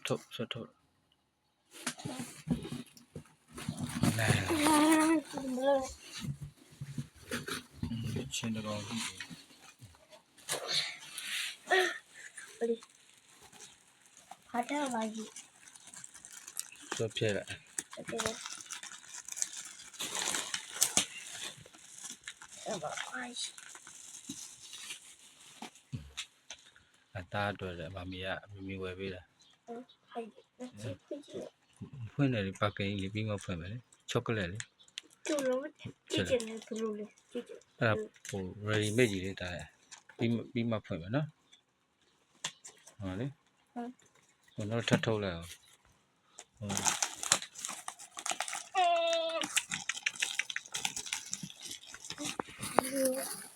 ထုတ်ဆက်ထုတ်ချင်းတော့ပြီဘာထားပါကြီးဆိုပြလိုက်အသားအတွက်လည်းမမီကမီဝယ်ပေးတာဖွင့်တယ်ပါကင်လေးပြီးမှဖွင့်မယ်လေချောကလက်လေကျုပ်လုံးကြည့်တယ်ဘလို့လဲကြည့်တယ်အဲ့ဒါဟို ready made ကြီးလေးတားပြီးမှဖွင့်မယ်နော်ဟုတ်လေဟိုတော့ထပ်ထုတ်လိုက်အောင်ဟုတ်